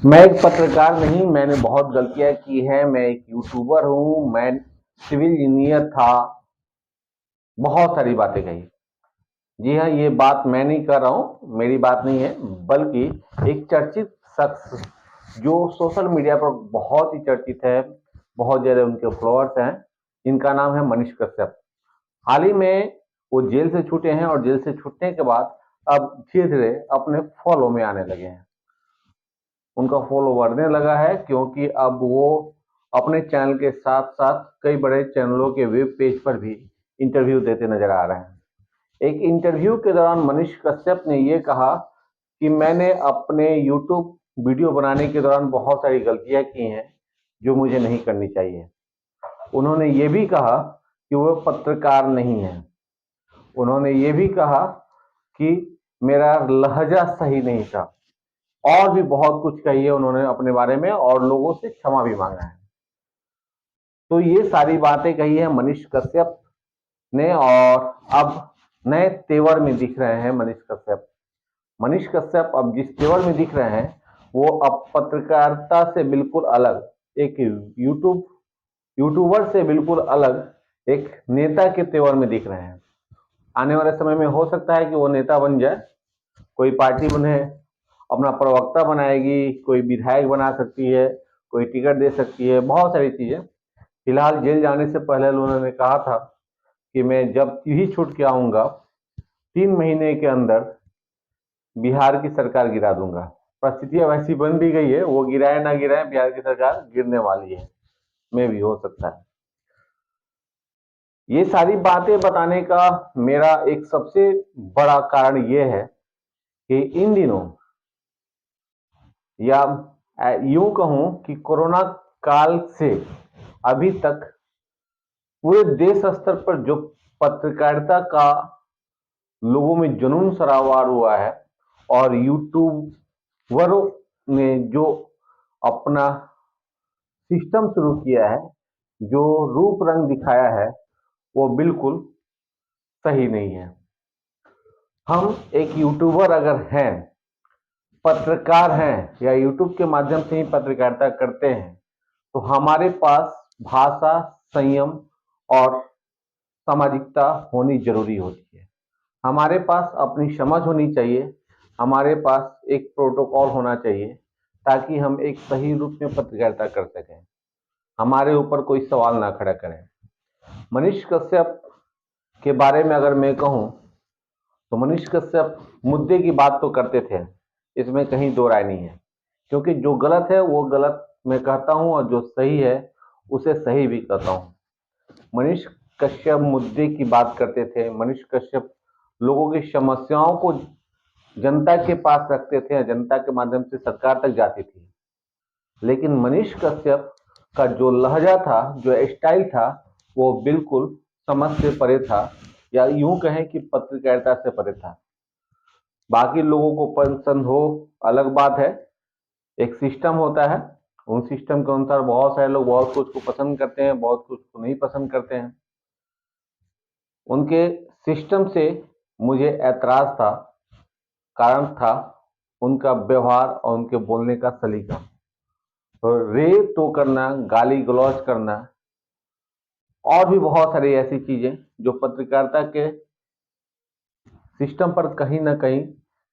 मैं एक पत्रकार नहीं, मैंने बहुत गलतियाँ की हैं। मैं एक यूट्यूबर हूँ, मैं सिविल इंजीनियर था, बहुत सारी बातें कही। जी हाँ, ये बात मैं नहीं कर रहा हूँ, मेरी बात नहीं है, बल्कि एक चर्चित शख्स जो सोशल मीडिया पर बहुत ही चर्चित है, बहुत ज़्यादा उनके फॉलोअर्स हैं, इनका नाम है मनीष कश्यप। हाल ही में वो जेल से छूटे हैं और जेल से छूटने के बाद अब धीरे-धीरे अपने फॉलो में आने लगे हैं। उनका फॉलो बढ़ने लगा है क्योंकि अब वो अपने चैनल के साथ साथ कई बड़े चैनलों के वेब पेज पर भी इंटरव्यू देते नजर आ रहे हैं। एक इंटरव्यू के दौरान मनीष कश्यप ने ये कहा कि मैंने अपने यूट्यूब वीडियो बनाने के दौरान बहुत सारी गलतियां की हैं जो मुझे नहीं करनी चाहिए। उन्होंने ये भी कहा कि वो पत्रकार नहीं है। उन्होंने ये भी कहा कि मेरा लहजा सही नहीं था, और भी बहुत कुछ कही है उन्होंने अपने बारे में, और लोगों से क्षमा भी मांगा है। तो ये सारी बातें कही है मनीष कश्यप ने, और अब नए तेवर में दिख रहे हैं मनीष कश्यप। मनीष कश्यप अब जिस तेवर में दिख रहे हैं, वो अब पत्रकारिता से बिल्कुल अलग, एक यूट्यूबर से बिल्कुल अलग एक नेता के तेवर में दिख रहे हैं। आने वाले समय में हो सकता है कि वो नेता बन जाए, कोई पार्टी उन्हें अपना प्रवक्ता बनाएगी, कोई विधायक बना सकती है, कोई टिकट दे सकती है, बहुत सारी चीजें। फिलहाल जेल जाने से पहले उन्होंने कहा था कि मैं जब ही छूट के आऊंगा 3 महीने के अंदर बिहार की सरकार गिरा दूंगा। परिस्थितियां वैसी बन भी गई है, वो गिराए ना गिराए बिहार की सरकार गिरने वाली है, में भी हो सकता है। ये सारी बातें बताने का मेरा एक सबसे बड़ा कारण ये है कि इन दिनों, या यूं कहूं कि कोरोना काल से अभी तक पूरे देश स्तर पर जो पत्रकारिता का लोगों में जुनून सरावार हुआ है, और यूट्यूबरों ने जो अपना सिस्टम शुरू किया है, जो रूप रंग दिखाया है, वो बिल्कुल सही नहीं है। हम एक यूट्यूबर अगर हैं, पत्रकार हैं, या यूट्यूब के माध्यम से ही पत्रकारिता करते हैं, तो हमारे पास भाषा, संयम और सामाजिकता होनी जरूरी होती है। हमारे पास अपनी समझ होनी चाहिए, हमारे पास एक प्रोटोकॉल होना चाहिए, ताकि हम एक सही रूप में पत्रकारिता कर सकें, हमारे ऊपर कोई सवाल ना खड़ा करें। मनीष कश्यप के बारे में अगर मैं कहूं, तो मनीष कश्यप मुद्दे की बात तो करते थे, इसमें कहीं दो राय नहीं है। क्योंकि जो गलत है वो गलत मैं कहता हूं, और जो सही है उसे सही भी कहता हूं। मनीष कश्यप मुद्दे की बात करते थे। मनीष कश्यप लोगों की समस्याओं को जनता के पास रखते थे, जनता के माध्यम से सरकार तक जाती थी। लेकिन मनीष कश्यप का जो लहजा था, जो स्टाइल था, वो बिल्कुल समझ से परे था, या यूं कहें कि पत्रकारिता से परे था। बाकी लोगों को पसंद हो अलग बात है, एक सिस्टम होता है, उन सिस्टम के अनुसार बहुत सारे लोग बहुत कुछ को पसंद करते हैं, बहुत कुछ को नहीं पसंद करते हैं। उनके सिस्टम से मुझे ऐतराज था, कारण था उनका व्यवहार और उनके बोलने का सलीका। तो रे तो करना, गाली गलौज करना, और भी बहुत सारी ऐसी चीजें जो पत्रकारिता के सिस्टम पर कहीं ना कहीं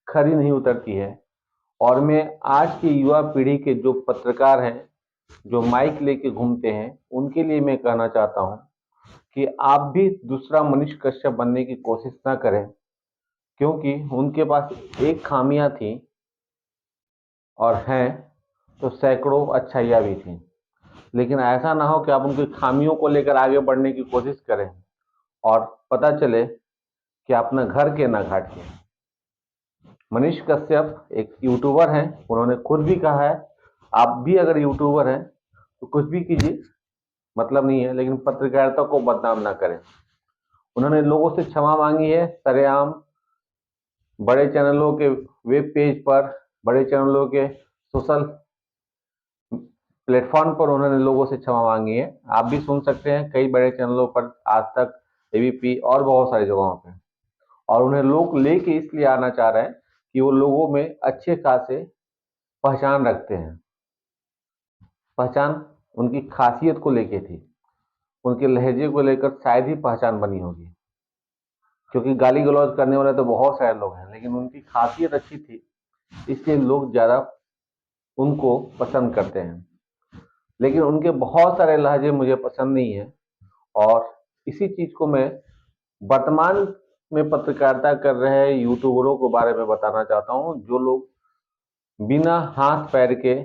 खरी नहीं उतरती है। और मैं आज की युवा पीढ़ी के जो पत्रकार हैं, जो माइक लेके घूमते हैं, उनके लिए मैं कहना चाहता हूं कि आप भी दूसरा मनीष कश्यप बनने की कोशिश ना करें, क्योंकि उनके पास एक खामियां थी, और हैं तो सैकड़ों अच्छाइयाँ भी थी। लेकिन ऐसा ना हो कि आप उनकी खामियों को लेकर आगे बढ़ने की कोशिश करें, और पता चले कि अपना घर के ना घाट के। मनीष कश्यप एक यूट्यूबर हैं, उन्होंने खुद भी कहा है, आप भी अगर यूट्यूबर हैं तो कुछ भी कीजिए, मतलब नहीं है, लेकिन पत्रकारिता को बदनाम ना करें। उन्होंने लोगों से क्षमा मांगी है सरेआम, बड़े चैनलों के वेब पेज पर, बड़े चैनलों के सोशल प्लेटफॉर्म पर उन्होंने लोगों से क्षमा मांगी है। आप भी सुन सकते हैं कई बड़े चैनलों पर, आज तक, एबीपी और बहुत सारी जगहों पे। और उन्हें लोग लेके इसलिए आना चाह रहे हैं कि वो लोगों में अच्छे खासे पहचान रखते हैं। पहचान उनकी खासियत को लेके थी, उनके लहजे को लेकर शायद ही पहचान बनी होगी, क्योंकि गाली गलौज करने वाले तो बहुत सारे लोग हैं, लेकिन उनकी खासियत अच्छी थी, इसलिए लोग ज़्यादा उनको पसंद करते हैं। लेकिन उनके बहुत सारे लहजे मुझे पसंद नहीं है, और इसी चीज़ को मैं वर्तमान में पत्रकारिता कर रहे यूट्यूबरों के बारे में बताना चाहता हूँ, जो लोग बिना हाथ पैर के,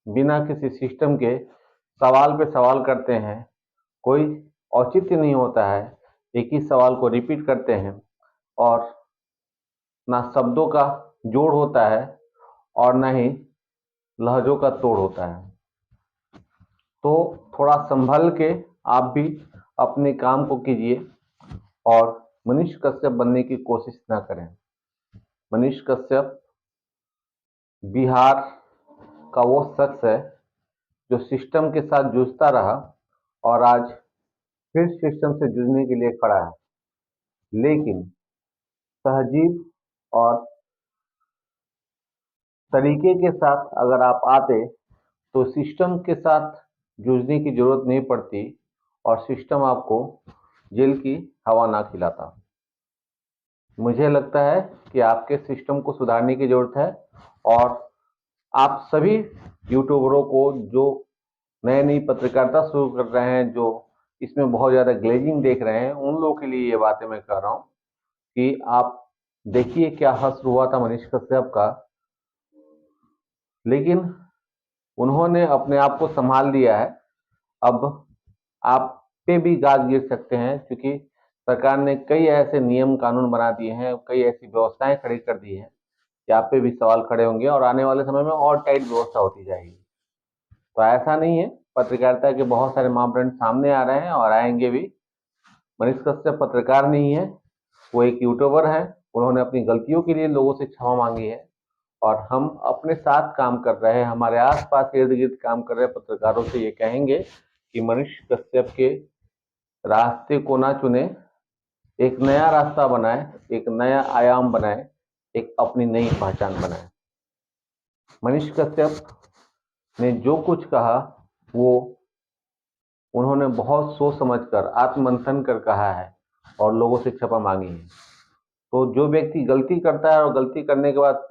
बिना किसी सिस्टम के सवाल पे सवाल करते हैं। कोई औचित्य नहीं होता है, एक ही सवाल को रिपीट करते हैं, और ना शब्दों का जोड़ होता है और ना ही लहजों का तोड़ होता है। तो थोड़ा संभल के आप भी अपने काम को कीजिए और मनीष कश्यप बनने की कोशिश ना करें। मनीष कश्यप बिहार का वो शख्स है जो सिस्टम के साथ जूझता रहा और आज फिर सिस्टम से जूझने के लिए खड़ा है। लेकिन तहजीब और तरीके के साथ अगर आप आते तो सिस्टम के साथ जूझने की जरूरत नहीं पड़ती और सिस्टम आपको जेल की हवा ना खिलाता। मुझे लगता है कि आपके सिस्टम को सुधारने की जरूरत है, और आप सभी यूट्यूबरों को जो नई नई पत्रकारिता शुरू कर रहे हैं, जो इसमें बहुत ज़्यादा ग्लेजिंग देख रहे हैं, उन लोगों के लिए ये बातें मैं कह रहा हूँ कि आप देखिए क्या हश्र हुआ था मनीष कश्यप का, लेकिन उन्होंने अपने आप को संभाल लिया है। अब आप पे भी गाज गिर सकते हैं, क्योंकि सरकार ने कई ऐसे नियम कानून बना दिए हैं, कई ऐसी व्यवस्थाएं खड़ी कर दी हैं कि आप पे भी सवाल खड़े होंगे, और आने वाले समय में और टाइट व्यवस्था होती जाएगी। तो ऐसा नहीं है, पत्रकारिता के बहुत सारे मापदंड सामने आ रहे हैं और आएंगे भी। मनीष कश्यप पत्रकार नहीं है, वो एक यूट्यूबर है। उन्होंने अपनी गलतियों के लिए लोगों से क्षमा मांगी है, और हम अपने साथ काम कर रहे हैं, हमारे आसपास इर्द गिर्द काम कर रहे पत्रकारों से ये कहेंगे कि मनीष कश्यप के रास्ते को ना चुने, एक नया रास्ता बनाए, एक नया आयाम बनाए, एक अपनी नई पहचान बनाए। मनीष कश्यप ने जो कुछ कहा वो उन्होंने बहुत सोच समझकर आत्ममंथन कर कहा है और लोगों से क्षमा मांगी है। तो जो व्यक्ति गलती करता है और गलती करने के बाद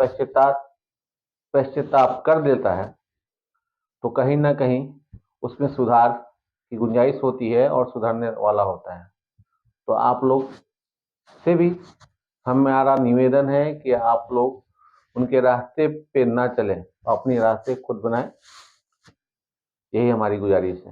पश्चाताप कर देता है, तो कहीं ना कहीं उसमें सुधार की गुंजाइश होती है और सुधरने वाला होता है। तो आप लोग से भी हमारा निवेदन है कि आप लोग उनके रास्ते पे ना चलें, अपनी रास्ते खुद बनाएं। यही हमारी गुजारिश है।